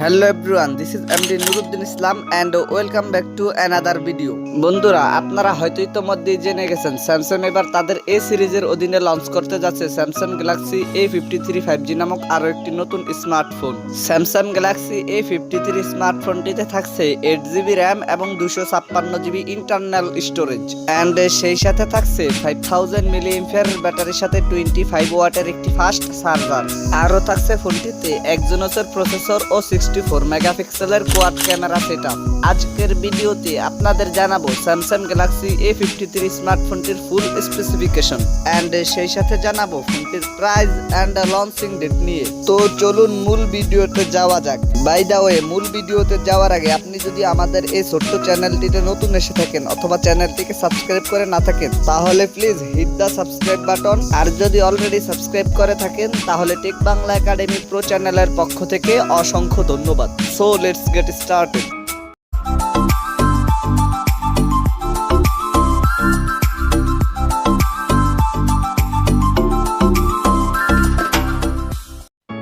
Hello everyone, this is MD Nuruddin Islam and welcome back to another video. বন্ধুরা, আপনারা হয়তো ইতোমধ্যেই জেনে গেছেন স্যামসাং এবার তাদের এ সিরিজের অধীনে লঞ্চ করতে যাচ্ছে স্যামসাং গ্যালাক্সি A53 5G নামক আরও একটি নতুন স্মার্টফোন। স্যামসাং গ্যালাক্সি A53 স্মার্টফোনটিতে থাকছে 8GB র্যাম এবং 256GB ইন্টারনাল স্টোরেজ অ্যান্ড সেই সাথে থাকছে 5000 mAh ব্যাটারির সাথে 25 ওয়াটের একটি ফাস্ট চার্জার। আরও থাকছে ফোনটিতে একজোনোসের প্রসেসর ও 64 মেগাপিক্সেলের কোয়াড ক্যামেরা সেটআপ। আজকের ভিডিওতে আপনাদের জানাবো স্যামসাং গ্যালাক্সি A53 স্মার্টফোনটির ফুল স্পেসিফিকেশন এন্ড সেই সাথে জানাবো ফোনটির প্রাইস এন্ড লঞ্চিং ডেট নিয়ে। তো চলুন মূল ভিডিওতে যাওয়া যাক। বাই দ্য ওয়ে, মূল ভিডিওতে যাওয়ার আগে আপনি যদি আমাদের এই ছোট্ট চ্যানেলটিতে নতুন এসে থাকেন অথবা চ্যানেলটিকে সাবস্ক্রাইব করে না থাকেন তাহলে please hit the subscribe button. আর যদি অলরেডি সাবস্ক্রাইব করে থাকেন তাহলে টেক বাংলা একাডেমি প্রো চ্যানেলের পক্ষ থেকে অসংখ্য ধন্যবাদ। So let's get started.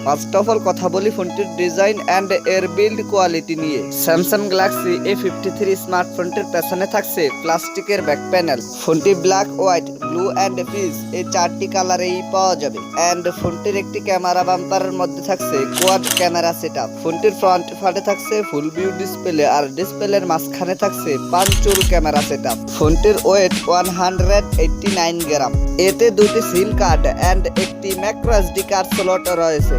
First of all কথা বলি ফোনটির ডিজাইন অ্যান্ড এর বিল্ড কোয়ালিটি নিয়ে। স্যামসাং গ্যালাক্সি A53 স্মার্টফোনটির পেছনে থাকছে প্লাস্টিকের ব্যাক প্যানেল। ফোনটি black, white, blue and peach এই চারটি কালারেই পাওয়া যাবে অ্যান্ড ফোনটির একটি ক্যামেরা বাম্পারের মধ্যে থাকছে কোয়াড ক্যামেরা সেটআপ। ফোনটির ফ্রন্ট পার্টে থাকছে ফুল ভিউ ডিসপ্লে আর ডিসপ্লের মাঝখানে থাকছে পাঞ্চুর ক্যামেরা সেটআপ। ফোনটির ওয়েট 189 গ্রাম। এতে দুটি সিম কার্ড অ্যান্ড একটি ম্যাক্রো এসডি কার্ড স্লট রয়েছে।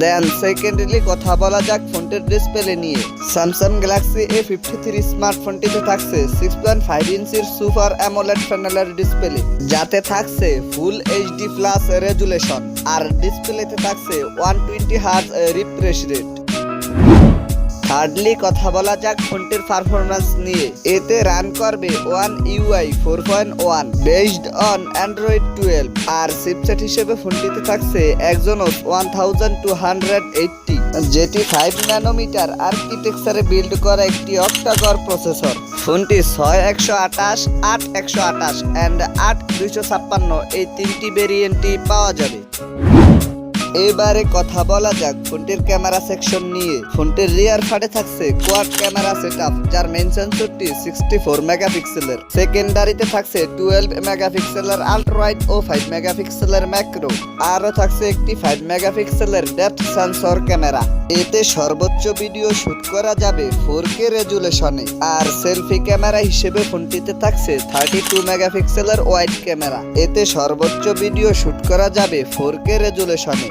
দেন সেকেন্ডলি কথা বলা যাক ফোনটির ডিসপ্লে নিয়ে। স্যামসাং গ্যালাক্সি A53 স্মার্টফোনটিতে থাকছে 6.5 ইঞ্চির সুপার অ্যামোলেড প্যানেলের ডিসপ্লে, যাতে থাকছে ফুল HD প্লাস রেজুলেশন আর ডিসপ্লেতে থাকছে 120 হার্জ রিফ্রেশ রেট। থার্ডলি কথা বলা যাক ফোনটির পারফরম্যান্স নিয়ে। এতে রান করবে One UI 4.1 based on Android 12 আর চিপসেট হিসেবে ফোনটিতে থাকছে Exynos 1280, যেটি 5 ন্যানোমিটার আর্কিটেকচারে বিল্ড করা একটি অক্টাকোর প্রসেসর। ফোনটি 6128, 8128 অ্যান্ড 8256 এই তিনটি ভেরিয়েন্টই পাওয়া যাবে। এবারে কথা বলা যাক ফোনটির ক্যামেরা সেকশন নিয়ে। ফোনটির রিয়ার পার্টে থাকছে কোয়াড ক্যামেরা সেটআপ, যার মেইন সেন্সরটি 64 মেগাপিক্সেলের। সেকেন্ডারিতে থাকছে 12 মেগাপিক্সেলের আল্ট্রা ওয়াইড ও 5 মেগাপিক্সেলের ম্যাক্রো। আরও থাকছে একটি 5 মেগাপিক্সেলের ডেপথ সেন্সর ক্যামেরা। এতে সর্বোচ্চ ভিডিও শুট করা যাবে 4K রেজুলেশনে। আর সেলফি ক্যামেরা হিসেবে ফোনটিতে থাকছে 32 মেগাপিক্সেলের ওয়াইড ক্যামেরা। এতে সর্বোচ্চ ভিডিও শুট করা যাবে 4K রেজুলেশনে।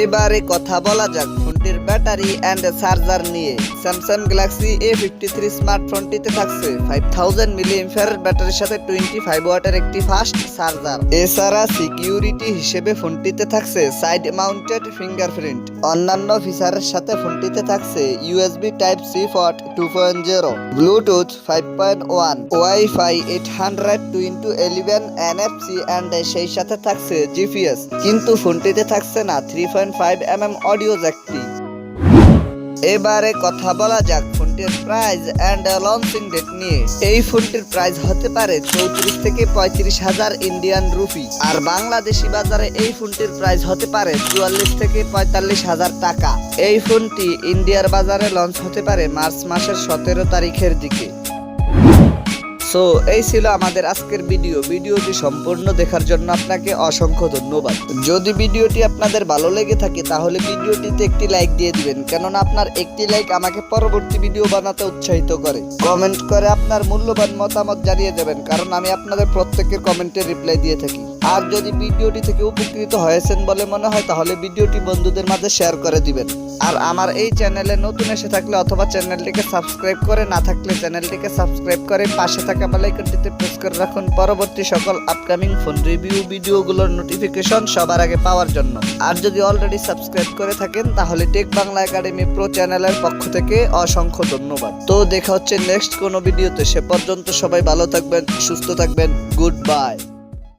এবারে কথা বলা যাক ফোনটির ব্যাটারি অ্যান্ড চার্জার নিয়ে। স্যামসাং গ্যালাক্সি A53 স্মার্টফোনটিতে থাকছে 5000 mAh ব্যাটারির সাথে 25 ওয়াটের একটি ফাস্ট চার্জার। এছাড়া সিকিউরিটি হিসেবে ফোনটিতে থাকছে সাইড মাউন্টেড ফিঙ্গারপ্রিন্ট। অন্যান্য ফিচারের সাথে ফোনটিতে থাকছে USB Type-C port 2.0, Bluetooth 5.1, wifi 802.11, NFC and সেই সাথে থাকছে GPS। কিন্তু ফোনটিতে থাকছে না 3.5mm অডিও জ্যাকটি। এবারে কথা বলা যাক ফোনটির প্রাইস এন্ড লঞ্চিং ডেট নিয়ে। এই ফোনটির প্রাইস হতে পারে 34 থেকে 35 হাজার ইন্ডিয়ান রুপি আর বাংলাদেশি বাজারে এই ফোনটির প্রাইস হতে পারে 44 থেকে 45 হাজার টাকা। এই ফোনটি ইন্ডিয়ার বাজারে লঞ্চ হতে পারে মার্চ মাসের 17 তারিখের দিকে। সো এই ছিল আমাদের আজকের ভিডিওটি সম্পূর্ণ দেখার জন্য আপনাকে অসংখ্য ধন্যবাদ। যদি ভিডিওটি আপনাদের ভালো লেগে থাকে তাহলে ভিডিওটিতে একটি লাইক দিয়ে দিবেন, কেননা আপনার একটি লাইক আমাকে পরবর্তী ভিডিও বানাতে উৎসাহিত করে। কমেন্ট করে আপনার মূল্যবান মতামত জানিয়ে দেবেন, কারণ আমি আপনাদের প্রত্যেকের কমেন্টের রিপ্লাই দিয়ে থাকি। আর যদি ভিডিওটি থেকে উপকৃত হয়েছেন বলে মনে হয় তাহলে ভিডিওটি বন্ধুদের মাঝে শেয়ার করে দিবেন। আর আমার এই চ্যানেলে নতুন এসে থাকলে অথবা চ্যানেলটিকে সাবস্ক্রাইব করে না থাকলে চ্যানেলটিকে সাবস্ক্রাইব করে পাশে থাকা বেল আইকনটিতে প্রেস করে রাখুন পরবর্তী সকল আপকামিং ফোন রিভিউ ভিডিওগুলোর নোটিফিকেশন সবার আগে পাওয়ার জন্য। আর যদি অলরেডি সাবস্ক্রাইব করে থাকেন তাহলে টেক বাংলা একাডেমি প্রো চ্যানেলের পক্ষ থেকে অসংখ্য ধন্যবাদ। তো দেখা হচ্ছে নেক্সট কোনো ভিডিওতে। সে পর্যন্ত সবাই ভালো থাকবেন, সুস্থ থাকবেন। Good bye.